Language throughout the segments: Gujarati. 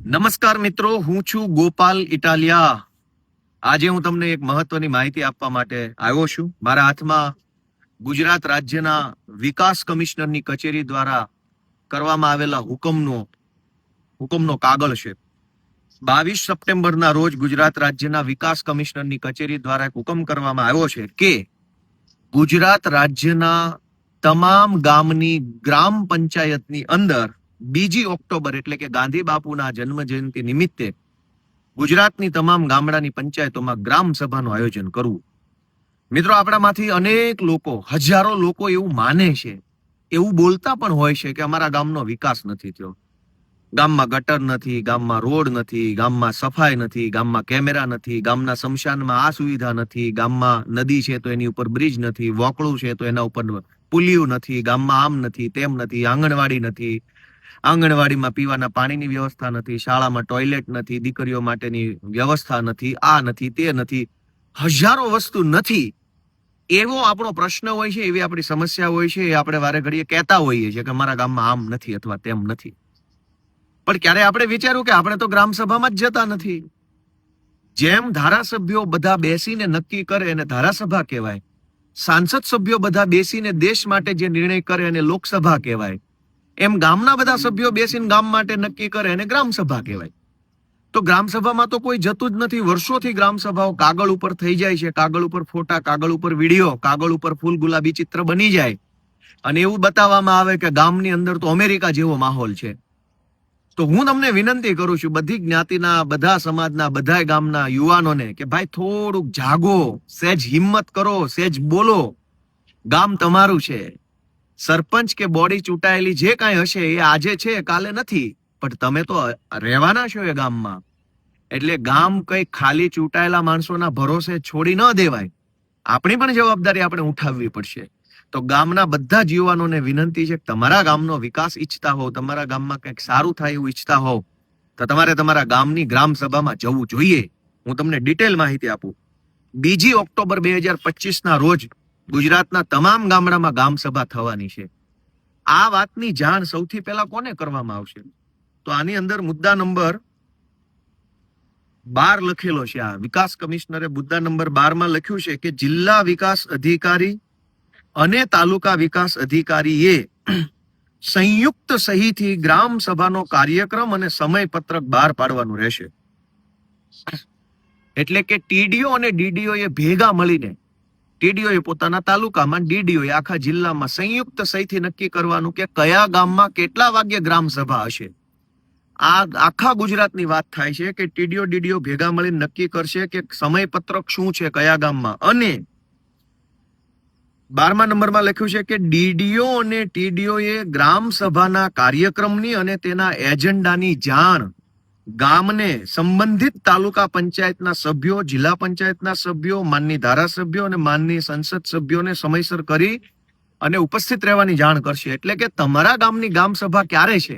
નમસ્કાર મિત્રો, હું છું ગોપાલ ઇટાલિયા. આજે હું તમને એક મહત્વની માહિતી આપવા માટે આવ્યો છું. મારા હાથમાં ગુજરાત રાજ્યના વિકાસ કમિશનરની કચેરી દ્વારા કરવામાં આવેલા હુકમનો કાગળ છે. 22 સપ્ટેમ્બરના રોજ ગુજરાત રાજ્યના વિકાસ કમિશનરની કચેરી દ્વારા એક હુકમ કરવામાં આવ્યો છે કે ગુજરાત રાજ્યના તમામ ગામની ગ્રામ પંચાયતની અંદર 2 ઓક્ટોબર એટલે કે ગાંધી બાપુના જન્મ જયંતિ નિમિત્તે ગુજરાતની તમામ ગામડાની પંચાયતોમાં ગ્રામ સભાનું આયોજન કરવું. મિત્રો, આપણામાંથી અનેક લોકો, હજારો લોકો એવું માને છે, એવું બોલતા પણ હોય છે કે અમારા ગામનો વિકાસ નથી થયો, ગામમાં ગટર નથી, ગામમાં રોડ નથી, ગામમાં સફાઈ નથી, ગામમાં કેમેરા નથી, ગામના સ્મશાનમાં આ સુવિધા નથી, ગામમાં નદી છે તો એની ઉપર બ્રિજ નથી, વોકળું છે તો એના ઉપર પુલિયું નથી, ગામમાં આમ નથી, તેમ નથી, આંગણવાડી નથી, આંગણવાડીમાં પીવાના પાણીની વ્યવસ્થા નથી, શાળામાં ટોયલેટ નથી, દીકરીઓ માટેની વ્યવસ્થા નથી, આ નથી, તે નથી, હજારો વસ્તુ નથી. એવો આપણો પ્રશ્ન હોય છે, એવી આપણી સમસ્યા હોય છે. એ આપણે વારે ઘડીએ કહેતા હોઈએ છીએ કે અમારા ગામમાં આમ નથી અથવા તેમ નથી. પણ ક્યારે આપણે વિચાર્યું કે આપણે તો ગ્રામ સભામાં જ જતા નથી. જેમ ધારાસભ્યો બધા બેસીને નક્કી કરે એને ધારાસભા કહેવાય, સાંસદ સભ્યો બધા બેસીને દેશ માટે જે નિર્ણય કરે એને લોકસભા કહેવાય, એમ ગામના બધા સભ્યો બેસીને ગામ માટે નક્કી કરે એને ગ્રામ સભા કહેવાય. તો ગ્રામ સભામાં તો કોઈ જતું જ નથી. વર્ષોથી ગ્રામ સભાઓ કાગળ ઉપર થઈ જાય છે, કાગળ ઉપર ફોટા, કાગળ ઉપર વિડીયો, કાગળ ઉપર ફૂલ ગુલાબી ચિત્ર બની જાય અને એવું બતાવવામાં આવે કે ગામની અંદર તો અમેરિકા જેવો માહોલ છે. તો હું તમને વિનંતી કરું છું, બધી જ્ઞાતિના, બધા સમાજના, બધા ગામના યુવાનોને કે ભાઈ થોડુંક જાગો, સહેજ હિંમત કરો, સહેજ બોલો. ગામ તમારું છે. સરપંચ કે બોડી ચૂંટાયેલી જે કાંઈ હશે એ આજે છે, કાલે નથી, પણ તમે તો રહેવાના છો એ ગામમાં. એટલે ગામ કઈ ખાલી ચૂંટાયેલા માણસોના ભરોસે છોડી ન દેવાય. આપણી પણ જવાબદારી આપણે ઉઠાવવી પડશે. તો ગામના બધા જ યુવાનોને વિનંતી છે કે તમારા ગામનો વિકાસ ઈચ્છતા હોવ, તમારા ગામમાં કંઈક સારું થાય એવું ઈચ્છતા હોવ તો તમારે તમારા ગામની ગ્રામ સભામાં જવું જોઈએ. હું તમને ડિટેલ માહિતી આપું. 2 ઓક્ટોબર 2025 રોજ ગુજરાતના તમામ ગામડામાં ગ્રામ સભા થવાની છે. આ વાતની જાણ સૌથી પહેલા કોને કરવામાં આવશે? તો આની અંદર મુદ્દા નંબર 12 લખેલો છે. આ વિકાસ કમિશનરે મુદ્દા નંબર 12 લખ્યું છે કે જિલ્લા વિકાસ અધિકારી અને તાલુકા વિકાસ અધિકારીએ સંયુક્ત સહીથી ગ્રામ સભાનો કાર્યક્રમ અને સમયપત્રક બહાર પાડવાનું રહેશે. એટલે કે ટીડીઓ અને ડીડીઓ એ ભેગા મળીને, ટીડીઓ એ પોતાના તાલુકામાં, ડીડીઓ એ આખા જિલ્લામાં સંયુક્ત સહીથી નક્કી કરવાનું કે કયા ગામમાં કેટલા વાગ્યે ગ્રામ સભા હશે. આ આખા ગુજરાતની વાત થાય છે કે ટીડીઓ ડીડીઓ ભેગા મળીને નક્કી કરશે કે સમયપત્રક શું છે કયા ગામમાં. અને 12મા નંબરમાં લખ્યું છે કે ડીડીઓ અને ટીડીઓ એ ગ્રામ સભાના કાર્યક્રમની અને તેના એજન્ડાની જાણ ગામને સંબંધિત તાલુકા પંચાયતના સભ્યો, જિલ્લા પંચાયતના સભ્યો, માનની ધારાસભ્યો અને માનની સંસદ સભ્યોને સમયસર કરી અને ઉપસ્થિત રહેવાની જાણ કરશે. એટલે કે તમારા ગામની ગ્રામ સભા ક્યારે છે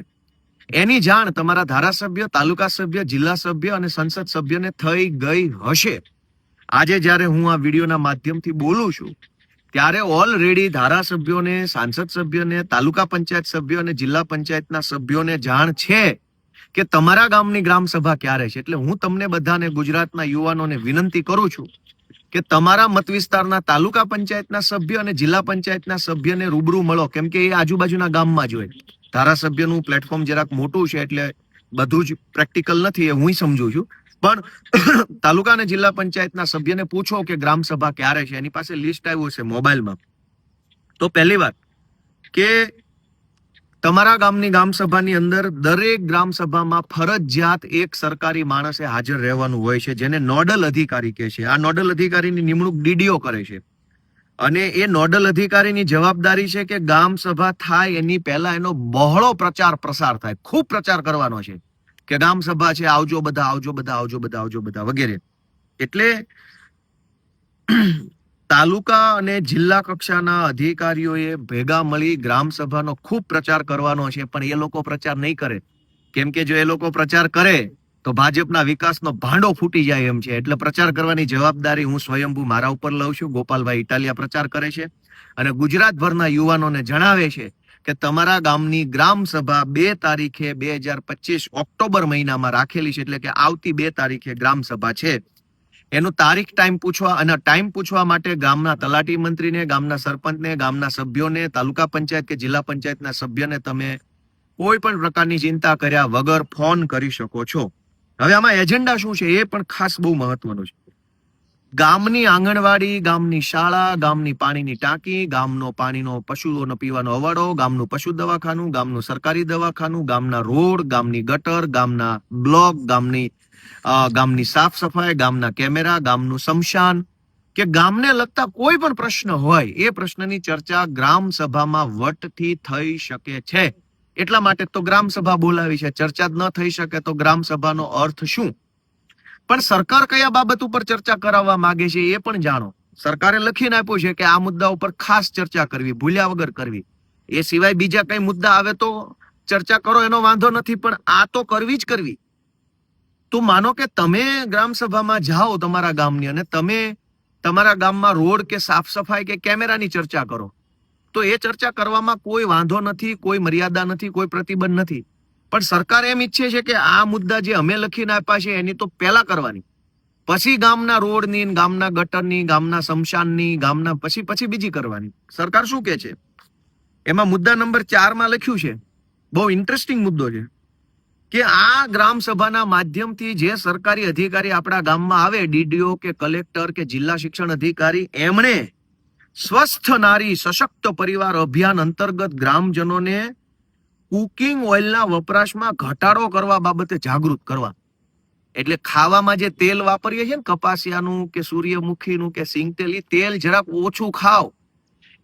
એની જાણ તમારા ધારાસભ્ય, તાલુકા સભ્ય, જિલ્લા સભ્ય અને સંસદ સભ્યને થઈ ગઈ હશે. આજે જ્યારે હું આ વિડીયોના માધ્યમથી બોલું છું ત્યારે ઓલરેડી ધારાસભ્યોને, સાંસદ સભ્યોને, તાલુકા પંચાયત સભ્યો અને જિલ્લા પંચાયતના સભ્યોને જાણ છે કે તમારા ગામની ગ્રામ સભા ક્યારે છે. એટલે હું તમને બધાને, ગુજરાતના યુવાનોને વિનંતી કરું છું કે તમારા મત વિસ્તારના તાલુકા પંચાયતના સભ્ય અને જિલ્લા પંચાયતના સભ્યને રૂબરૂ મળો, કેમ કે એ આજુબાજુના ગામમાં જ હોય. ધારાસભ્યનું પ્લેટફોર્મ જરાક મોટું છે એટલે બધું જ પ્રેક્ટિકલ નથી, એ હું સમજુ છું. પણ તાલુકા અને જિલ્લા પંચાયતના સભ્યને પૂછો કે ગ્રામ સભા ક્યારે છે. એની પાસે લિસ્ટ આવ્યું છે મોબાઈલમાં. તો પહેલી વાત કે તમારા ગામની ગ્રામ સભાની અંદર દરેક ગ્રામ સભામાં ફરજિયાત એક સરકારી માણસે હાજર રહેવાનું હોય છે, જેને નોડલ અધિકારી કહે છે. આ નોડલ અધિકારીની નિમણૂક ડીડીઓ કરે છે અને એ નોડલ અધિકારીની જવાબદારી છે કે ગ્રામ સભા થાય એની પહેલા એનો બહોળો પ્રચાર પ્રસાર થાય. ખૂબ પ્રચાર કરવાનો છે કે ગ્રામ સભા છે, આવજો બધા, આવજો બધા, આવજો બધા, આવજો બધા વગેરે. એટલે તાલુકા અને જિલ્લા કક્ષાના અધિકારીઓએ ભેગા મળી ગ્રામ સભાનો ખૂબ પ્રચાર કરવાનો છે. પણ એ લોકો પ્રચાર નહીં કરે, કેમ કે જો એ લોકો પ્રચાર કરે તો ભાજપના વિકાસનો ભાંડો ફૂટી જાય એમ છે. એટલે પ્રચાર કરવાની જવાબદારી હું સ્વયંભૂ મારા ઉપર લઉં છું. ગોપાલભાઈ ઇટાલિયા પ્રચાર કરે છે અને ગુજરાતભરના યુવાનોને જણાવે છે કે તમારા ગામની ગ્રામ સભા 2 તારીખે 2025 ઓક્ટોબર મહિનામાં રાખેલી છે, એટલે કે આવતી 2 તારીખે ગ્રામ સભા છે. એનું તારીખ ટાઈમ પૂછવા અને ટાઈમ પૂછવા માટે ગામના તલાટી મંત્રીને, ગામના સરપંચને, ગામના સભ્યોને, તાલુકા પંચાયત કે જિલ્લા પંચાયતના સભ્યને તમે કોઈ પણ પ્રકારની ચિંતા કર્યા વગર ફોન કરી શકો છો. હવે આમાં એજન્ડા શું છે એ પણ ખાસ બહુ મહત્વનું છે. ગામની આંગણવાડી, ગામની શાળા, ગામની પાણીની ટાંકી, ગામનો પાણીનો પશુઓનો પીવાનો અવાડો, ગામનું પશુ દવાખાનું, ગામનું સરકારી દવાખાનું, ગામના રોડ, ગામની ગટર, ગામના બ્લોક, ગામની સાફ સફાઈ, ગામના કેમેરા, ગામનું શમશાન કે ગામને લગતા કોઈ પણ પ્રશ્ન હોય એ પ્રશ્નની ચર્ચા ગ્રામ સભામાં વટથી થઈ શકે છે. એટલા માટે તો ગ્રામ સભા બોલાવી છે. ચર્ચા જ ન થઈ શકે તો ગ્રામ સભાનો અર્થ શું? પણ સરકાર કયા બાબત ઉપર ચર્ચા કરાવવા માંગે છે એ પણ જાણો. સરકારે લખીને આપ્યું છે કે આ મુદ્દા ઉપર ખાસ ચર્ચા કરવી, ભૂલ્યા વગર કરવી. એ સિવાય બીજા કઈ મુદ્દા આવે તો ચર્ચા કરો, એનો વાંધો નથી, પણ આ તો કરવી જ કરવી. તો માનો કે તમે ગ્રામ સભામાં જાઓ તમારા ગામની અને તમે તમારા ગામમાં રોડ કે સાફ સફાઈ કે કેમેરાની ચર્ચા કરો, તો એ ચર્ચા કરવામાં કોઈ વાંધો નથી, કોઈ મર્યાદા નથી, કોઈ પ્રતિબંધ નથી. પણ સરકાર એમ ઈચ્છે છે કે આ મુદ્દા જે અમે લખીને આપ્યા છે એની તો પહેલા કરવાની, પછી ગામના રોડની, ગામના ગટરની, ગામના શમશાનની, ગામના પછી બીજી કરવાની. સરકાર શું કે છે એમાં મુદ્દા નંબર 4 માં લખ્યું છે, બહુ ઇન્ટરેસ્ટિંગ મુદ્દો છે કે આ ગ્રામ સભાના માધ્યમથી જે સરકારી અધિકારી આપણા ગામમાં આવે, ડીડીઓ કે કલેક્ટર કે જિલ્લા શિક્ષણ અધિકારી, એમણે સ્વસ્થ નારી સશક્ત પરિવાર અભિયાન અંતર્ગત ગ્રામજનોને કુકિંગ ઓઇલના વપરાશમાં ઘટાડો કરવા બાબતે જાગૃત કરવા. એટલે ખાવામાં જે તેલ વાપરીએ છીએ ને, કપાસિયાનું કે સૂર્યમુખીનું કે સિંગતેલ, એ તેલ જરાક ઓછું ખાવ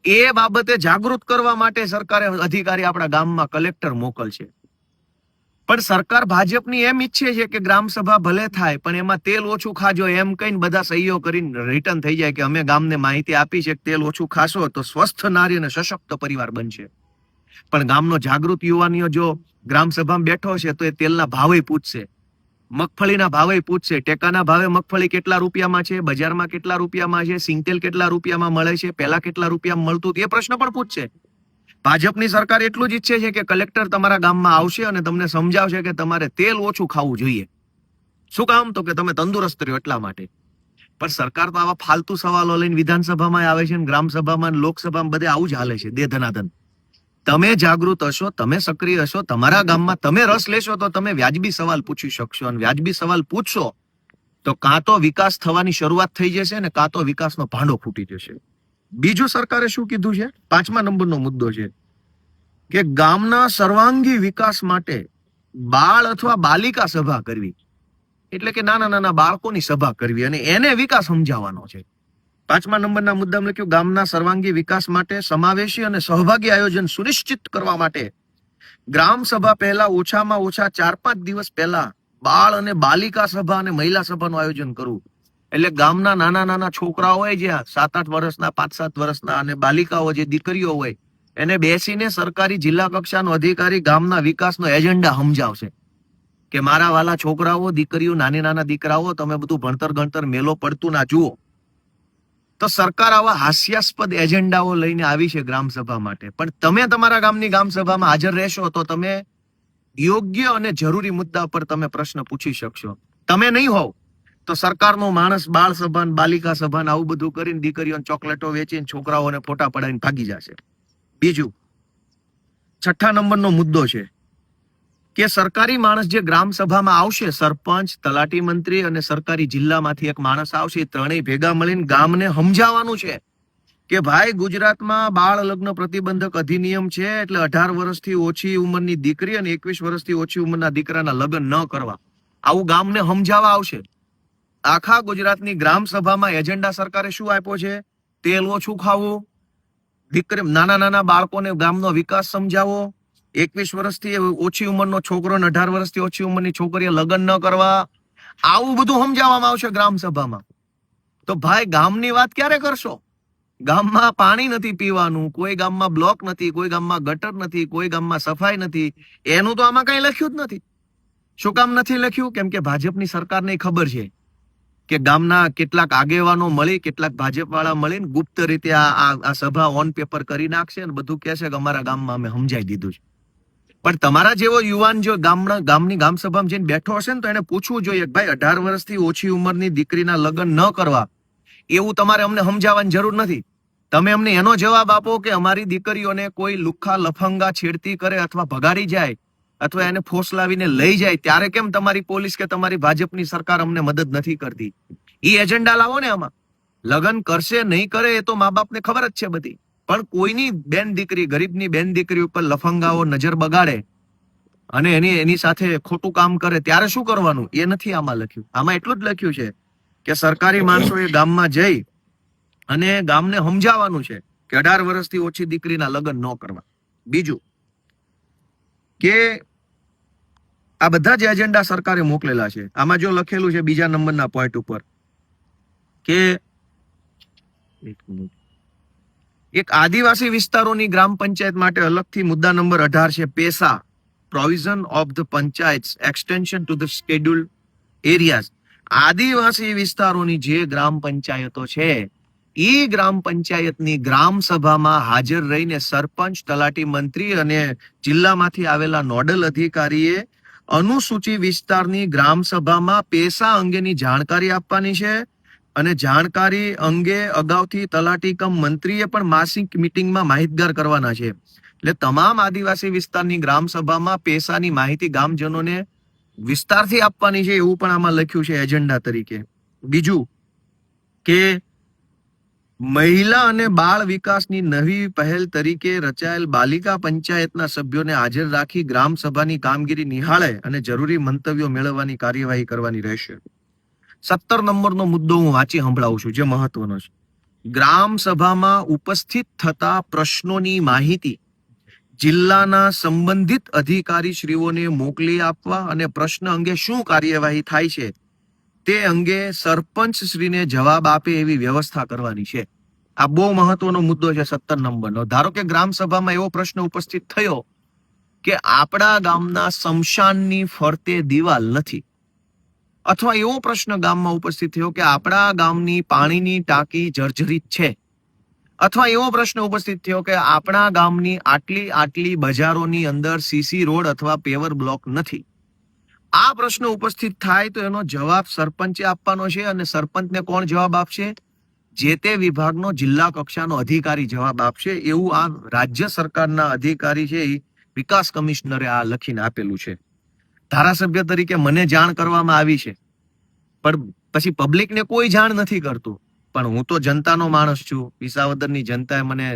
એ બાબતે જાગૃત કરવા માટે સરકારે અધિકારી આપણા ગામમાં કલેક્ટર મોકલશે. પણ સરકાર ભાજપની એમ ઈચ્છે છે કે ગ્રામ સભા ભલે થાય પણ એમાં તેલ ઓછું ખાજો એમ કહીને બધા સહીઓ કરીને રિટર્ન થઈ જાય કે અમે ગામને માહિતી આપી છે કે તેલ ઓછું ખાશો તો સ્વસ્થ નારી અને સશક્ત પરિવાર બનશે. પણ ગામનો જાગૃત યુવાનીઓ જો ગ્રામ સભામાં બેઠો છે તો એ તેલના ભાવે પૂછશે, મગફળીના ભાવે પૂછશે, ટેકાના ભાવે મગફળી કેટલા રૂપિયામાં છે, બજારમાં કેટલા રૂપિયામાં છે, સિંગતેલ કેટલા રૂપિયામાં મળે છે, પહેલા કેટલા રૂપિયામાં મળતું, એ પ્રશ્ન પણ પૂછશે. ભાજપની સરકાર એટલું જ ઈચ્છે છે કે કલેક્ટર તમારા ગામમાં આવશે અને તમને સમજાવશે કે તમારે તેલ ઓછું ખાવું જોઈએ. શું કામ? તો કે તમે તંદુરસ્ત રહ્યો એટલા માટે. પણ સરકાર તો આવા ફાલતુ સવાલો લઈને વિધાનસભામાં આવે છે, ગ્રામ સભામાં, લોકસભામાં બધે આવું જ હાલે છે, દે ધનાધન. તમે જાગૃત હશો, તમે સક્રિય હશો, તમારા ગામમાં તમે રસ લેશો તો તમે વ્યાજબી સવાલ પૂછી શકશો, અને વ્યાજબી સવાલ પૂછશો તો કાં તો વિકાસ થવાની શરૂઆત થઈ જશે ને કાં તો વિકાસનો ભાંડો ફૂટી જશે. બીજું સરકારે શું કીધું છે? 5મા નંબરનો મુદ્દો છે કે ગામના સર્વાંગી વિકાસ માટે બાળ અથવા બાલિકા સભા કરવી. એટલે કે નાના નાના બાળકોની સભા કરવી અને એને વિકાસ સમજાવવાનો છે. 5મા નંબરના મુદ્દામાં લખ્યું, ગામના સર્વાંગી વિકાસ માટે સમાવેશી અને સહભાગી આયોજન સુનિશ્ચિત કરવા માટે ગ્રામ સભા પહેલા ઓછામાં ઓછા 4-5 દિવસ પહેલા બાળ અને બાલિકા સભા અને મહિલા સભાનું આયોજન કરવું. એટલે ગામના નાના નાના છોકરાઓ હોય, જ્યાં 7-8 વર્ષના, 5-7 વર્ષના, અને બાલિકાઓ જે દીકરીઓ હોય, એને બેસીને સરકારી જિલ્લા કક્ષાનો અધિકારી ગામના વિકાસનો એજન્ડા સમજાવશે કે મારા વાલા છોકરાઓ, દીકરીઓ, નાની નાના દીકરાઓ, તમે બધું ભણતર ગણતર મેલો પડતું ના જુઓ. તો સરકાર આવા હાસ્યાસ્પદ એજન્ડાઓ લઈને આવી છે ગ્રામ સભા માટે. પણ તમે તમારા ગામની ગ્રામ સભામાં હાજર રહેશો તો તમે યોગ્ય અને જરૂરી મુદ્દા પર તમે પ્રશ્ન પૂછી શકશો. તમે નહીં હોવ તો સરકારનો માણસ બાળ સભા, બાલિકા સભા આવું બધું કરીને દીકરીઓને ચોકલેટો વેચીને છોકરાઓને ફોટા પડાવીને ભાગી જશે. બીજું 6ઠ્ઠા નંબરનો મુદ્દો છે કે સરકારી માણસ જે ગ્રામ સભામાં આવશે, સરપંચ, તલાટી મંત્રી અને સરકારી જિલ્લામાંથી એક માણસ આવશે, ત્રણેય ભેગા મળીને ગામને સમજાવવાનું છે કે ભાઈ ગુજરાતમાં બાળ લગ્ન પ્રતિબંધક અધિનિયમ છે, એટલે 18 વર્ષથી ઓછી ઉંમરની દીકરી અને 21 વર્ષથી ઓછી ઉંમરના દીકરાના લગ્ન ન કરવા. આવું ગામને સમજાવવા આવશે. આખા ગુજરાતની ગ્રામ સભામાં એજન્ડા સરકારે શું આપ્યો છે? તેલ ઓછું ખાવું, દીકરી, નાના નાના બાળકોને ગામનો વિકાસ સમજાવો, 21 વર્ષથી ઓછી ઉંમરનો છોકરો અને 18 વર્ષથી ઓછી ઉંમરની છોકરીએ લગ્ન ન કરવા. આવું બધું સમજાવવામાં આવશે ગ્રામ સભામાં. તો ભાઈ ગામની વાત ક્યારે કરશો? ગામમાં પાણી નથી પીવાનું, કોઈ ગામમાં બ્લોક નથી, કોઈ ગામમાં ગટર નથી, કોઈ ગામમાં સફાઈ નથી. એનું તો આમાં કઈ લખ્યું જ નથી. શું કામ નથી લખ્યું? કેમ કે ભાજપની સરકારને ખબર છે કે ગામના કેટલાક આગેવાનો મળી, કેટલાક ભાજપ વાળા મળીને ગુપ્ત રીતે આ સભા ઓન પેપર કરી નાખશે અને બધું કહેશે કે અમારા ગામમાં અમે સમજાઈ દીધું છે. પણ તમારા જેવો યુવાન જો ગામની ગામ સભામાં જઈને બેઠો હશે ને તો એને પૂછવું જોઈએ કે ભાઈ 18 વર્ષથી ઓછી ઉંમરની દીકરીના લગ્ન ન કરવા એવું તમારે અમને સમજાવવાની જરૂર નથી. તમે અમને એનો જવાબ આપો કે અમારી દીકરીઓને કોઈ લુખ્ખા લફંગા છેડતી કરે અથવા ભગાડી જાય અથવા એને ફોસલાવીને લઈ જાય ત્યારે કેમ તમારી પોલીસ કે તમારી ભાજપની સરકાર અમને મદદ નથી કરતી? એ એજન્ડા લાવો ને. આમાં લગ્ન કરશે નહીં કરે એ તો મા બાપને ખબર જ છે બધી, પણ કોઈની બેન દીકરી, ગરીબની બેન દીકરી ઉપર લફંગાઓ નજર બગાડે અને એની સાથે ખોટું કામ કરે ત્યારે શું કરવાનું એ નથી આમાં લખ્યું. આમાં એટલું જ લખ્યું છે કે સરકારી માણસોએ ગામમાં જઈ અને ગામને સમજાવવાનું છે કે 18 વર્ષથી ઓછી દીકરીના લગ્ન ન કરવા. બીજું કે આ બધા જ એજન્ડા સરકારે મોકલેલા છે. આમાં જો લખેલું છે બીજા નંબરના પોઈન્ટ ઉપર કે એક આદિવાસી વિસ્તારોની ગ્રામ પંચાયત માટે અલગથી મુદ્દા નંબર 18 છે PESA, provision of the Panchayat extension to the scheduled areas. આદિવાસી વિસ્તારોની જે ગ્રામ પંચાયતો છે એ ગ્રામ પંચાયતની ગ્રામ સભામાં હાજર રહીને સરપંચ, તલાટી, મંત્રી અને જિલ્લામાંથી આવેલા નોડલ અધિકારીએ અનુસૂચિત વિસ્તારની ગ્રામ સભામાં પેસા અંગેની જાણકારી આપવાની છે અને જાણકારી અંગે અગાઉથી તલાટી કમ મંત્રીએ પણ માસિક મીટિંગમાં માહિતગાર કરવાના છે. એટલે તમામ આદિવાસી વિસ્તારની ગ્રામ સભામાં પેસાની માહિતી ગામજનોને વિસ્તારથી આપવાની છે એવું પણ આમાં લખ્યું છે એજન્ડા તરીકે. બીજું કે મહિલા અને બાળ વિકાસની નવી પહેલ તરીકે રચાયેલ બાલિકા પંચાયતના સભ્યોને હાજર રાખી ગ્રામ સભાની કામગીરી નિહાળે અને જરૂરી મંતવ્યો મેળવવાની કાર્યવાહી કરવાની રહેશે. 17 નંબરનો મુદ્દો હું વાંચી સંભળાવું છું જે મહત્વનો છે. ગ્રામ સભામાં ઉપસ્થિત થતા પ્રશ્નોની માહિતી જિલ્લાના સંબંધિત અધિકારી શ્રીઓને મોકલી આપવા અને પ્રશ્ન અંગે શું કાર્યવાહી થાય છે તે અંગે સરપંચ શ્રીને જવાબ આપે એવી વ્યવસ્થા કરવાની છે. આ બહુ મહત્વનો મુદ્દો છે 17 નંબરનો. ધારો કે ગ્રામ સભામાં એવો પ્રશ્ન ઉપસ્થિત થયો કે આપણા ગામના સ્મશાનની ફરતે દિવાલ નથી, અથવા એવો પ્રશ્ન ગામમાં ઉપસ્થિત થયો કે આપણા ગામની પાણીની ટાંકી જર્જરિત છે, અથવા એવો પ્રશ્ન ઉપસ્થિત થયો કે આપણા ગામની આટલી બજારોની અંદર સીસી રોડ અથવા પેવર બ્લોક નથી. આ પ્રશ્ન ઉપસ્થિત થાય તો એનો જવાબ સરપંચે આપવાનો છે અને સરપંચને કોણ જવાબ આપશે? જે તે વિભાગનો જિલ્લા કક્ષાનો અધિકારી જવાબ આપશે. એવું આ રાજ્ય સરકારના અધિકારી છે વિકાસ કમિશનરે આ લખીને આપેલું છે. ધારાસભ્ય તરીકે મને જાણ કરવામાં આવી છે પણ પછી પબ્લિકને કોઈ જાણ નથી કરતું. પણ હું તો જનતાનો માણસ છું. વિસાવદરની જનતાએ મને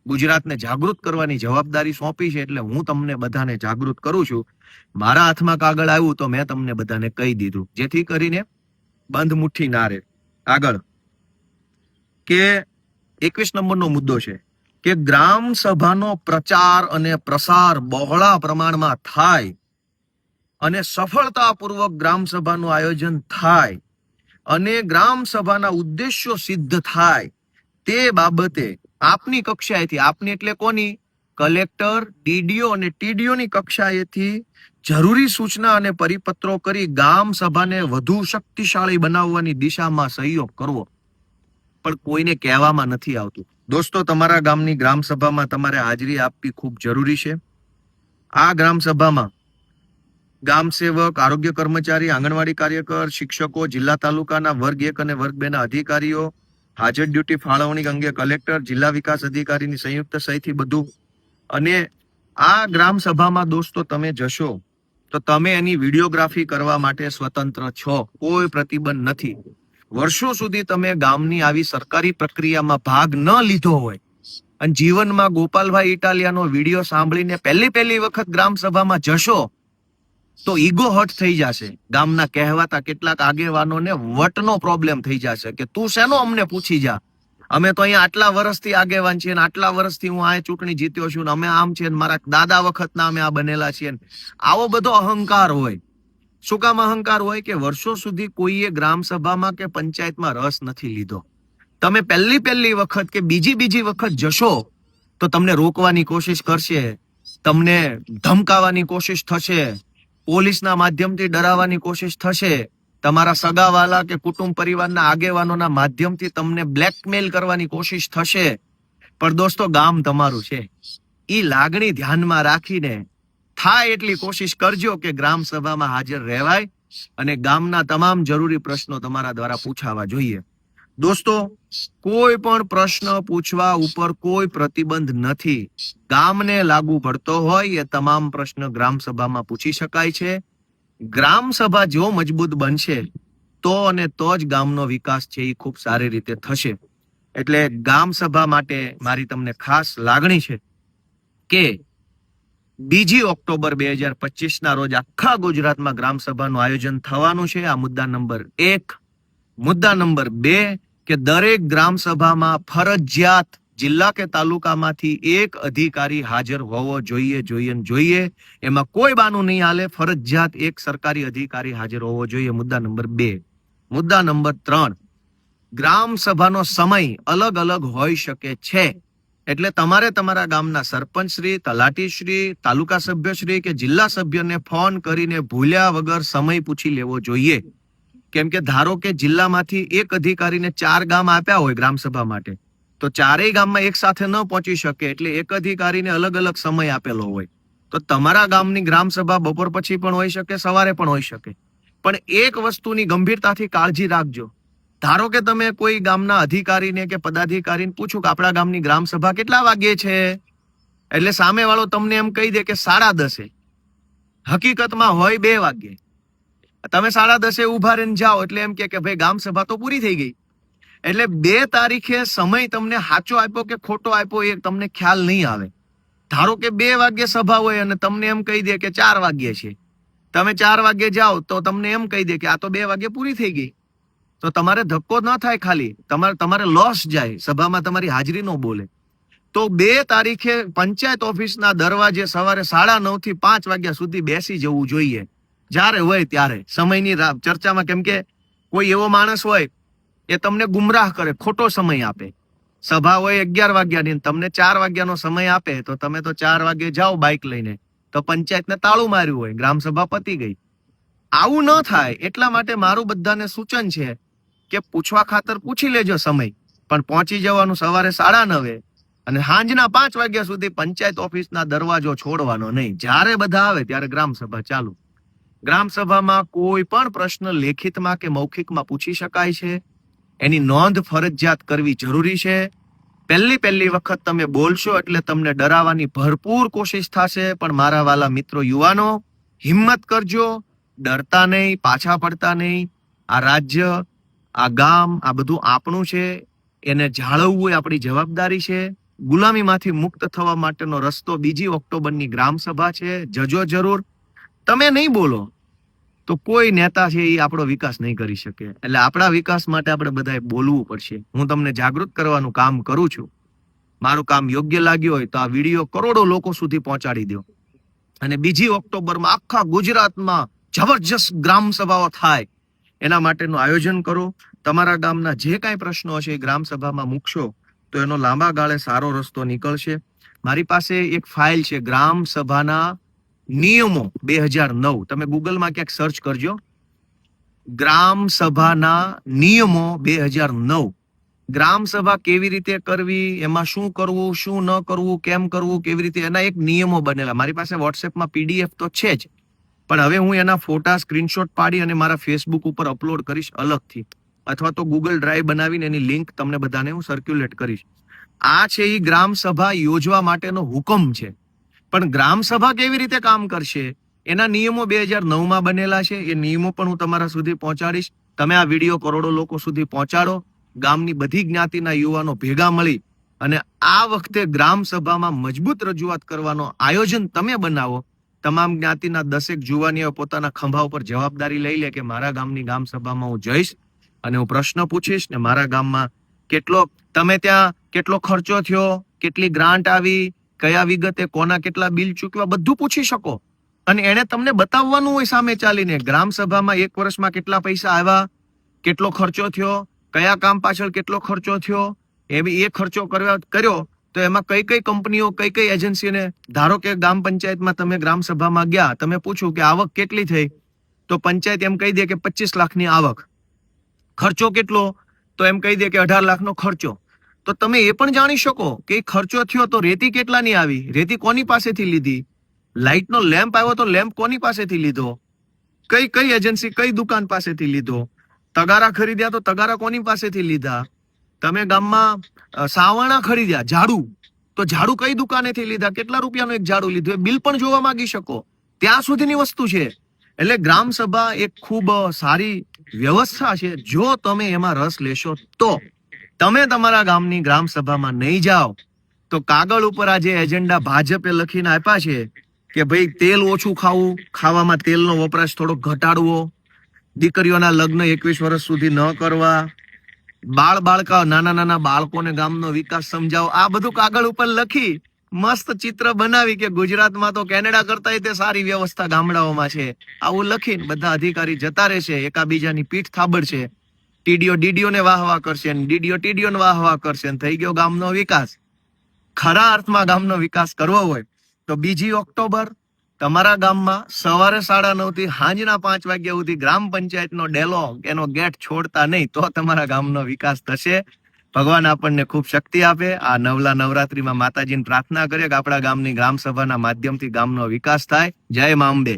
ગુજરાતને જાગૃત કરવાની જવાબદારી સોંપી છે એટલે હું તમને બધાને જાગૃત કરું છું. મારા હાથમાં કાગળ આવ્યું તો મેં તમને બધાને કહી દીધું, જેથી કરીને બંધ મુઠ્ઠી ના રહે. આગળ કે 21 નંબરનો મુદ્દો છે કે ગ્રામ સભાનો પ્રચાર અને પ્રસાર બહોળા પ્રમાણમાં થાય અને સફળતાપૂર્વક ગ્રામ સભાનું આયોજન થાય અને ગ્રામ સભાના ઉદ્દેશ્યો સિદ્ધ થાય તે બાબતે આપની કક્ષાએથી, આપની એટલે કોની? કલેક્ટર, ડીડીઓ અને ટીડીઓની કક્ષાએથી જરૂરી સૂચના અને પરિપત્રો કરી ગામ સભાને વધુ શક્તિશાળી બનાવવાની દિશામાં સહયોગ કરવો. પણ કોઈને કહેવામાં નથી આવતું. દોસ્તો, તમારા ગામની ગ્રામ સભામાં તમારે હાજરી આપવી ખૂબ જરૂરી છે. આ ગ્રામ સભામાં ગામ સેવક, આરોગ્ય કર્મચારી, આંગણવાડી કાર્યકર, શિક્ષકો, જિલ્લા તાલુકાના વર્ગ 1 અને વર્ગ 2 ના અધિકારીઓ, હાજર ડ્યુટી ફાળવણી અંગે કલેક્ટર, જિલ્લા વિકાસ અધિકારીની સંયુક્ત સહીથી બધું. અને આ ગ્રામ સભામાં દોસ્તો તમે જશો તો તમે એની વિડીયોગ્રાફી કરવા માટે સ્વતંત્ર છો, કોઈ પ્રતિબંધ નથી. વર્ષો સુધી તમે ગામની આવી સરકારી પ્રક્રિયામાં ભાગ ન લીધો હોય અને જીવનમાં ગોપાલભાઈ ઇટાલિયાનો વિડીયો સાંભળીને પહેલી વખત ગ્રામ સભામાં જશો તો ઈગો હર્ટ થઈ જશે. ગામના કહેવાતા કેટલાક આગેવાનોને વટનો પ્રોબ્લેમ થઈ જશે કે તું શેનો અમને પૂછી જા, અમે તો અહીંયા આટલા વર્ષથી આગેવાન છીએ ને આટલા વર્ષથી હું આ ચૂંટણી જીત્યો છું ને અમે આમ છે ને મારા દાદા વખતના અમે આ બનેલા છીએ. આવો બધો અહંકાર હોય. શું કામ અહંકાર હોય? કે વર્ષો સુધી કોઈએ ગ્રામ સભામાં કે પંચાયતમાં રસ નથી લીધો. તમે પહેલી વખત કે બીજી વખત જશો તો તમને રોકવાની કોશિશ કરશે, તમને ધમકાવવાની કોશિશ થશે, પોલીસના માધ્યમથી ડરાવવાની કોશિશ થશે. તમારા સગાવાલા કે કુટુંબ પરિવારના આગેવાનોના માધ્યમથી તમને બ્લેકમેલ કરવાની કોશિશ થશે, પણ દોસ્તો ગામ તમારું છે. ઈ લાગણી ધ્યાનમાં રાખીને થાય એટલી કોશિશ કરજો કે ગ્રામ સભામાં હાજર રહેવાય અને ગામના તમામ જરૂરી પ્રશ્નો તમારા દ્વારા પૂછાવા જોઈએ. દોસ્તો, કોઈ પણ પ્રશ્ન પૂછવા ઉપર કોઈ પ્રતિબંધ નથી. ગામને લાગુ પડતો હોય એ તમામ પ્રશ્ન ગ્રામ સભામાં પૂછી શકાય છે. ગ્રામ સભા જો મજબૂત બનશે તો અને તો જ ગામનો વિકાસ છે એ ખૂબ સારી રીતે થશે. એટલે ગામ સભા માટે મારી તમને ખાસ લાગણી છે કે 2 ઓક્ટોબર 2025 ના રોજ આખા ગુજરાતમાં ગ્રામ સભાનું આયોજન થવાનું છે. આ મુદ્દા નંબર 1. મુદ્દા નંબર 2 કે દરેક ગ્રામ સભામાં ફરજિયાત જિલ્લા કે તાલુકામાંથી એક અધિકારી હાજર હોવો જોઈએ. એમાં કોઈ બાનું નહીં હાલે. ફરજિયાત એક સરકારી અધિકારી હાજર હોવો જોઈએ. મુદ્દા નંબર 2. મુદ્દા નંબર 3, ગ્રામ સભાનો સમય અલગ અલગ હોઈ શકે છે. એટલે તમારે તમારા ગામના સરપંચશ્રી, તલાટીશ્રી, તાલુકા સભ્યશ્રી કે જિલ્લા સભ્યને ફોન કરીને ભૂલ્યા વગર સમય પૂછી લેવો જોઈએ. કેમ કે ધારો કે જિલ્લામાંથી એક અધિકારીને 4 ગામ આપ્યા હોય ગ્રામ સભા માટે, તો 4 ગામમાં એક સાથે ન પહોંચી શકે, એટલે એક અધિકારીને અલગ અલગ સમય આપેલો હોય. તો તમારા ગામની ગ્રામ સભા બપોર પછી પણ હોઈ શકે, સવારે પણ હોઈ શકે. પણ એક વસ્તુની ગંભીરતાથી કાળજી રાખજો. ધારો કે તમે કોઈ ગામના અધિકારીને કે પદાધિકારીને પૂછો કે આપણા ગામની ગ્રામ સભા કેટલા વાગ્યે છે, એટલે સામે વાળો તમને એમ કહી દે કે 10:30. હકીકતમાં હોય 2 વાગ્યે. તમે 10:30 ઉભા રહીને જાઓ એટલે એમ કે ભાઈ ગામ સભા તો પૂરી થઈ ગઈ. એટલે 2 તારીખે સમય તમને સાચો આપ્યો કે ખોટો આપ્યો એ તમને ખ્યાલ નહીં આવે. ધારો કે 2 વાગ્યે સભા હોય અને તમને એમ કહી દે કે 4 વાગ્યે છે. તમે 4 વાગ્યે જાઓ તો તમને એમ કહી દે કે આ તો 2 વાગ્યે પૂરી થઈ ગઈ. તો તમારે ધક્કો ન થાય, ખાલી તમારે લોસ જાય, સભામાં તમારી હાજરી ન બોલે. તો 2 તારીખે પંચાયત ઓફિસના દરવાજે સવારે 9:30 થી 5 વાગ્યા સુધી બેસી જવું જોઈએ. જ્યારે હોય ત્યારે સમયની ચર્ચામાં. કેમ કે કોઈ એવો માણસ હોય એ તમને ગુમરાહ કરે, ખોટો સમય આપે. સભા હોય 11 વાગ્યાની, તમને 4 વાગ્યાનો સમય આપે તો તમે તો 4 વાગ્યે જાઓ બાઇક લઈને, તો પંચાયતને તાળું માર્યું હોય, ગ્રામ સભા પતી ગઈ. આવું ન થાય એટલા માટે મારું બધાને સૂચન છે કે પૂછવા ખાતર પૂછી લેજો સમય, પણ પહોંચી જવાનું સવારે 9:30 અને સાંજના 5 વાગ્યા સુધી પંચાયત ઓફિસના દરવાજો છોડવાનો નહીં. જ્યારે બધા આવે ત્યારે ગ્રામ સભા ચાલુ. ગ્રામ સભામાં કોઈ પણ પ્રશ્ન લેખિતમાં કે મૌખિકમાં પૂછી શકાય છે. એની નોંધ ફરજિયાત કરવી જરૂરી છે. પહેલી વખત તમે બોલશો એટલે તમને ડરાવવાની ભરપૂર કોશિશ થશે, પણ મારા વાલા મિત્રો યુવાનો, હિંમત કરજો, ડરતા નહીં, પાછા પડતા નહીં. આ રાજ્ય, આ ગામ, આ બધું આપણું છે. એને જાળવવું એ આપણી જવાબદારી છે. ગુલામીમાંથી મુક્ત થવા માટેનો રસ્તો 2 ઓક્ટોબરની ગ્રામ સભા છે. જજો જરૂર. તમે નહીં બોલો તો કોઈ નેતા છે એ આપણો વિકાસ નહીં કરી શકે. એટલે આપણા વિકાસ માટે આપણે બધાએ બોલવું પડશે. હું તમને જાગૃત કરવાનું કામ કરું છું. મારું કામ યોગ્ય લાગ્યું હોય તો આ વિડીયો કરોડો લોકો સુધી પહોંચાડી દો. અને 2 ઓક્ટોબરમાં આખા ગુજરાતમાં જબરજસ્ત ગ્રામ સભાઓ થાય એના માટેનું આયોજન કરો. તમારા ગામના જે કાંઈ પ્રશ્નો હશે એ ગ્રામ સભામાં મૂકશો તો એનો લાંબા ગાળે સારો રસ્તો નીકળશે. મારી પાસે એક ફાઇલ છે, ગ્રામ સભાના નિયમો 2009. તમે ગૂગલમાં ક્યાંક સર્ચ કરજો, ગ્રામ સભાના નિયમો 2009. ગ્રામ સભા કેવી રીતે કરવી, એમાં શું કરવું, શું ન કરવું, કેમ કરવું, કેવી રીતે, એના એક નિયમો બનેલા. મારી પાસે વોટ્સએપમાં PDF તો છે જ, પણ હવે હું એના ફોટા સ્ક્રીનશોટ પાડી અને મારા ફેસબુક ઉપર અપલોડ કરીશ અલગથી, અથવા તો ગૂગલ ડ્રાઈવ બનાવીને એની લિંક તમને બધાને હું સર્ક્યુલેટ કરીશ. આ છે એ ગ્રામ સભા યોજવા માટેનો હુકમ છે. પણ ગ્રામ સભા કેવી રીતે કામ કરશે એના નિયમો 2009માં બનેલા છે. એ નિયમો પણ હું તમારા સુધી પહોંચાડીશ. તમે આ વિડીયો કરોડો લોકો સુધી પહોંચાડો. ગામની બધી જ્ઞાતિના યુવાનો ભેગા મળી અને આ વખતે ગ્રામ સભામાં મજબૂત રજૂઆત કરવાનો આયોજન તમે બનાવો. તમામ જ્ઞાતિના 10 જુવાનીઓ પોતાના ખંભા ઉપર જવાબદારી લઈ લે કે મારા ગામની ગ્રામ સભામાં હું જઈશ અને હું પ્રશ્ન પૂછીશ ને મારા ગામમાં તમે ત્યાં કેટલો ખર્ચો થયો, કેટલી ગ્રાન્ટ આવી, કયા વિગતે કોના કેટલા બિલ ચૂકવ્યા, બધું પૂછી શકો. અને એને તમને બતાવવાનું હોય સામે ચાલીને, ગ્રામ સભામાં 1 વર્ષમાં કેટલા પૈસા આવ્યા, કેટલો ખર્ચો થયો, કયા કામ પાછળ કેટલો ખર્ચો થયો, એ ખર્ચો કર્યો તો એમાં કઈ કઈ કંપનીઓ, કઈ કઈ એજન્સીને. ધારો કે ગ્રામ પંચાયતમાં તમે ગ્રામ સભામાં ગયા, તમે પૂછ્યું કે આવક કેટલી થઈ, તો પંચાયત એમ કહી દે કે 25 લાખની આવક. ખર્ચો કેટલો? તો એમ કહી દે કે 18 લાખનો ખર્ચો. તો તમે એ પણ જાણી શકો કે એ ખર્ચો થયો તો રેતી કેટલાની આવી, રેતી કોની પાસેથી લીધી, લાઇટનો લેમ્પ આવ્યો તો લેમ્પ કોની પાસેથી લીધો, કઈ કઈ એજન્સી કઈ દુકાન પાસેથી લીધો, તગારા ખરીદ્યા તો તગારા કોની પાસેથી લીધા, તમે ગામમાં સાવરણા ખરીદ્યા, ઝાડુ તો ઝાડુ કઈ દુકાનેથી લીધા, કેટલા રૂપિયાનું એક ઝાડુ લીધું, એ બિલ પણ જોવા માંગી શકો. ત્યાં સુધીની વસ્તુ છે. એટલે ગ્રામ સભા એક ખૂબ સારી વ્યવસ્થા છે. જો તમે એમાં રસ લેશો તો તમે તમારા ગામની ગ્રામ સભામાં નહીં જાઓ તો કાગળ ઉપર આ જે એજન્ડા ભાજપે લખીને આપ્યા છે કે ભાઈ તેલ ઓછું ખાવું, ખાવામાં તેલનો વપરાશ થોડો ઘટાડવો, દીકરીઓના લગ્ન 21 વર્ષ સુધી ન કરવા, બાળકા નાના નાના બાળકોને ગામનો વિકાસ સમજાવો, આ બધું કાગળ ઉપર લખી મસ્ત ચિત્ર બનાવી કે ગુજરાતમાં તો કેનેડા કરતા તે સારી વ્યવસ્થા ગામડાઓમાં છે, આવું લખીને બધા અધિકારી જતા રહેશે, એકાબીજાની પીઠ થાબડશે, ટીડીઓ ડીડીઓને વાહવા કરશે, ડીડીઓ ટીડીઓને વાહવા કરશે, થઈ ગયો ગામનો વિકાસ. ખરા અર્થમાં ગામનો વિકાસ કરવો હોય તો 2 ઓક્ટોબર તમારા ગામમાં સવારે 9:30 થી સાંજના 5 વાગ્યા સુધી ગ્રામ પંચાયતનો ડેલો એનો ગેટ છોડતા નહીં, તો તમારા ગામનો વિકાસ થશે. ભગવાન આપણને ખૂબ શક્તિ આપે. આ નવલા નવરાત્રીમાં માતાજીને પ્રાર્થના કરીએ કે આપણા ગામની ગ્રામ સભાના માધ્યમથી ગામનો વિકાસ થાય. જય મા અંબે.